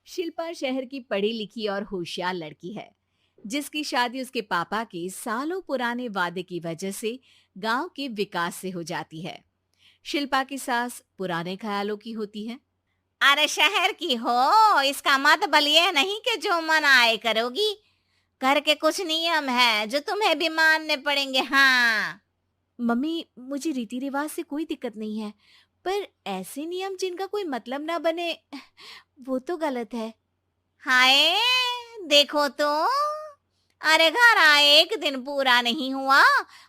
शिल्पा शहर की पढ़ी लिखी और होशियार लड़की है, जिसकी शादी उसके पापा के सालों पुराने वादे की वजह से गांव के विकास से हो जाती है। शिल्पा की सास पुराने ख्यालों की होती है। अरे शहर की हो, इसका मतलब ये नहीं कि जो मन आए करोगी। घर के कुछ नियम है जो तुम्हें भी मानने पड़ेंगे। हाँ। मम्मी, मुझे रीति रिवाज से कोई दिक्कत नहीं है, पर ऐसे नियम जिनका कोई मतलब ना बने, वो तो गलत है। हाय, देखो तो। अरे घर आए एक दिन पूरा नहीं हुआ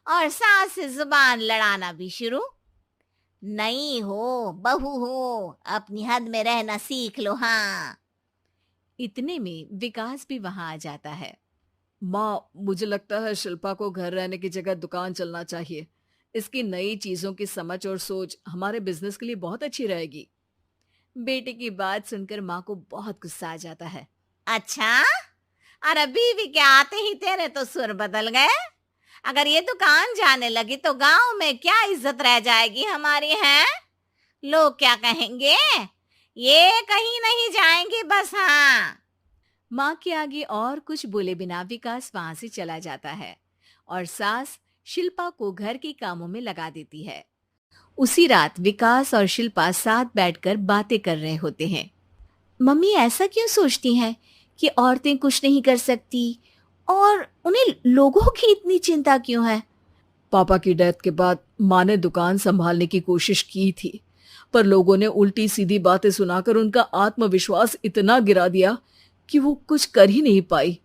और सास से जुबान लड़ाना भी शुरू। नहीं हो, बहू हो, अपनी हद में रहना सीख लो। हाँ। इतने में विकास भी वहां आ जाता है। माँ, मुझे लगता है शिल्पा को घर रहने की जगह दुकान चलना चाहिए। इसकी नई चीजों की समझ और सोच हमारे बिजनेस के लिए बहुत अच्छी रहेगी। बेटे की बात सुनकर माँ को बहुत गुस्सा आ जाता है। अच्छा, अरे बीवी के आते ही तेरे तो सुर बदल गए। अगर ये दुकान जाने लगी तो गांव में क्या इज्जत रह जाएगी हमारी है? लोग क्या कहेंगे? ये कहीं नहीं जाएंगी बस। हाँ। माँ के आगे और कुछ बोले बिना विकास वहां से चला जाता है और सास शिल्पा को घर के कामों में लगा देती है। उसी रात विकास और शिल्पा साथ बैठकर बातें कर रहे होते हैं। मम्मी ऐसा क्यों सोचती हैं कि औरतें कुछ नहीं कर सकती, और उन्हें लोगों की इतनी चिंता क्यों है? पापा की डेथ के बाद माँ ने दुकान संभालने की कोशिश की थी, पर लोगों ने उल्टी सीधी बातें सुनाकर उनका आत्मविश्वास इतना गिरा दिया कि वो कुछ कर ही नहीं पाई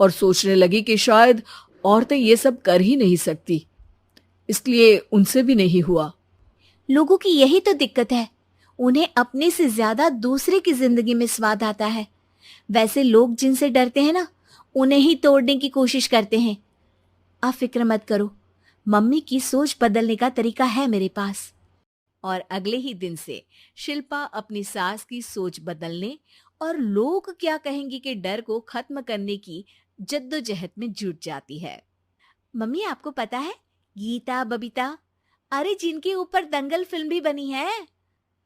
और सोचने लगी कि शायद औरतें ये सब कर ही नहीं सकती। इसलिए उनसे भी नहीं हुआ। लोगों की यही तो दिक्कत है, उन्हें अपने से ज्यादा दूसरे की जिंदगी में स्वाद आता है। वैसे लोग जिनसे डरते हैं ना, उन्हें ही तोड़ने की कोशिश करते हैं। आप फिक्र मत करो, मम्मी की सोच बदलने का तरीका है मेरे पास। और अगले ही दिन से शिल्पा अपनी सास की सोच बदलने और लोग क्या कहेंगे के डर को खत्म करने की जद्दोजहद में जुट जाती है। मम्मी, आपको पता है, गीता बबीता, अरे जिनके ऊपर दंगल फिल्म भी बनी है,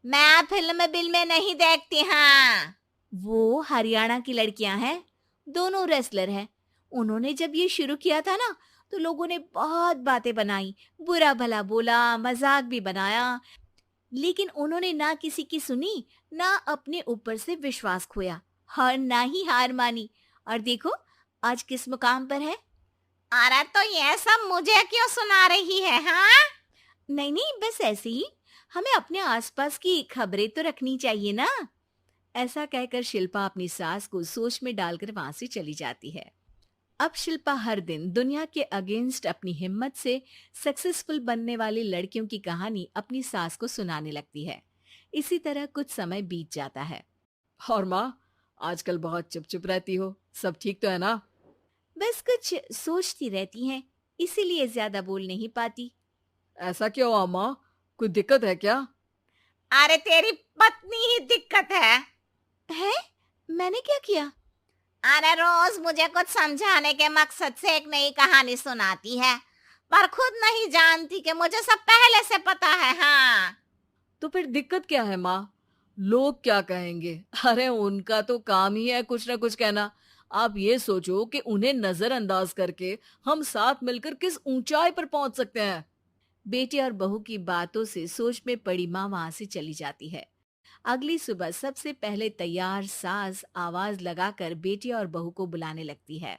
मैं फिल्म बिल में नहीं देखती। हाँ। वो हरियाणा की लड़कियां हैं। दोनों रेसलर हैं। उन्होंने जब ये शुरू किया था ना, तो लोगों ने बहुत बातें बनाई, बुरा भला बोला, मजाक भी बनाया, लेकिन उन्होंने ना किसी की सुनी, ना अपने ऊपर से विश्वास खोया और ना ही हार मानी। और देखो आज किस मुकाम पर है। अरे तो ये सब मुझे क्यों सुना रही है? हाँ। नहीं नहीं, बस ऐसे ही, हमें अपने आसपास की खबरें तो रखनी चाहिए ना। ऐसा कहकर शिल्पा अपनी सास को सोच में डालकर वहां से चली जाती है। अब शिल्पा हर दिन दुनिया के अगेंस्ट अपनी हिम्मत से सक्सेसफुल बनने वाली लड़कियों की कहानी अपनी सास को सुनाने लगती है। इसी तरह कुछ समय बीत जाता है। और माँ, आजकल बहुत चुप चुप रहती हो, सब ठीक तो है ना? बस कुछ सोचती रहती हैं, इसीलिए ज्यादा बोल नहीं पाती। ऐसा क्यों हुआ माँ? कोई दिक्कत है क्या? अरे तेरी पत्नी ही दिक्कत है। है? मैंने क्या किया? अरे रोज मुझे कुछ समझाने के मकसद से एक नई कहानी सुनाती है, पर खुद नहीं जानती कि मुझे सब पहले से पता है। हाँ। तो फिर दिक्कत क्या है माँ? लोग क्या कहेंगे? अरे उनका तो काम ही है कुछ ना कुछ कहना। आप ये सोचो कि उन्हें नजरअंदाज करके हम साथ मिलकर किस ऊंचाई पर पहुंच सकते हैं। बेटे और बहू की बातों से सोच में पड़ी माँ वहां से चली जाती है। अगली सुबह सबसे पहले तैयार सास आवाज लगाकर बेटी और बहू को बुलाने लगती है।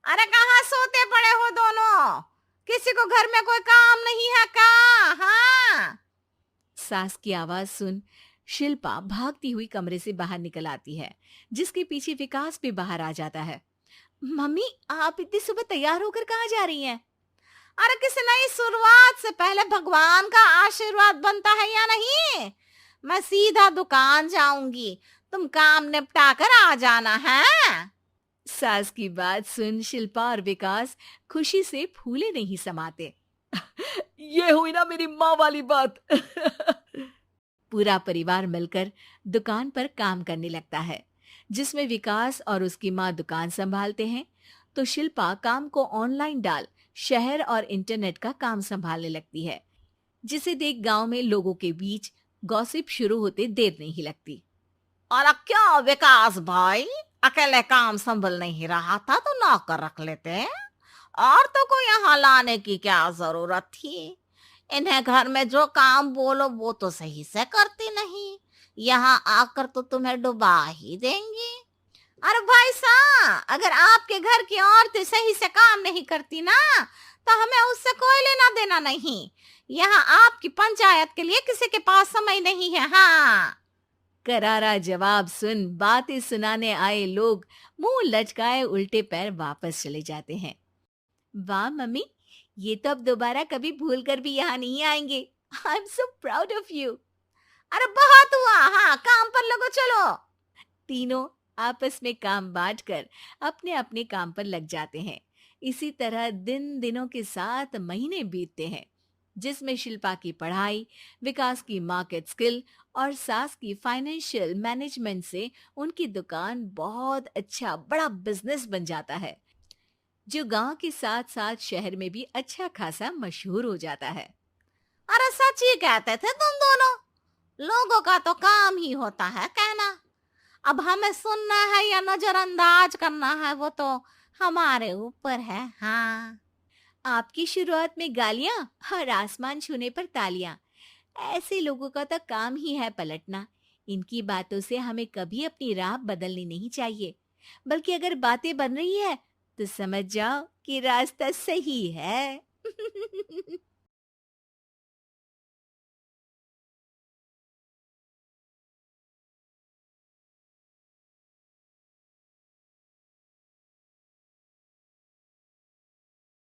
अरे कहाँ सोते पड़े हो दोनों? किसी को घर में कोई काम नहीं है क्या? हाँ। सास की आवाज सुन शिल्पा भागती हुई कमरे से बाहर निकल आती है, जिसके पीछे विकास भी बाहर आ जाता है। मम्मी, आप इतनी सुबह तैयार होकर कहाँ जा रही हैं? अरे किसी नई शुरुआत से पहले भगवान का आशीर्वाद बनता है या नहीं? मैं सीधा दुकान जाऊंगी, तुम काम निपटा कर आ जाना है। सास की बात सुन शिल्पा और विकास खुशी से फूले नहीं समाते। ये हुई ना मेरी माँ वाली बात। पूरा परिवार मिलकर दुकान पर काम करने लगता है, जिसमें विकास और उसकी माँ दुकान संभालते हैं, तो शिल्पा काम को ऑनलाइन डाल शहर और इंटरनेट का काम संभालने लगती है, जिसे देख गांव में लोगों के बीच गॉसिप शुरू होते देर नहीं लगती। और क्या विकास भाई, अकेले काम संभल नहीं रहा था तो नौकर रख लेते। औरतों को यहाँ लाने की क्या जरूरत थी? इन्हें घर में जो काम बोलो वो तो सही से करती नहीं, यहाँ आकर तो तुम्हें डुबा ही देंगी। अरे भाई साहब, अगर आपके घर की औरतें सही से काम नहीं करती ना, तो हमें उससे कोई लेना देना नहीं। यहाँ आपकी पंचायत के लिए किसी के पास समय नहीं है। हाँ, करारा जवाब सुन बातें सुनाने आए लोग मुंह लटकाए उल्टे पैर वापस चले जाते हैं। वाह मम्मी, ये तो अब दोबारा कभी भूल कर भी यहाँ नहीं आएंगे। I am so proud of you. अरे बहुत हुआ, हाँ काम पर लगो चलो। तीनों आपस में काम बांटकर अपने अपने काम पर लग जाते हैं। इसी तरह दिनों के साथ महीने बीतते हैं, जिसमें शिल्पा की पढ़ाई, विकास की मार्केट स्किल और सास की फाइनेंशियल मैनेजमेंट से उनकी दुकान बहुत अच्छा बड़ा बिजनेस बन जाता है, जो गांव के साथ साथ शहर में भी अच्छा खासा मशहूर हो जाता है। अरे सच ही कहते थे तुम दोनों, लोगों का तो काम ही होता है कहना। अब हमें सुनना है या नजरअंदाज करना है वो तो हमारे ऊपर है। हाँ, आपकी शुरुआत में गालियां और आसमान छूने पर तालियां, ऐसे लोगों का तो काम ही है पलटना। इनकी बातों से हमें कभी अपनी राह बदलनी नहीं चाहिए, बल्कि अगर बातें बन रही है तो समझ जाओ कि रास्ता सही है।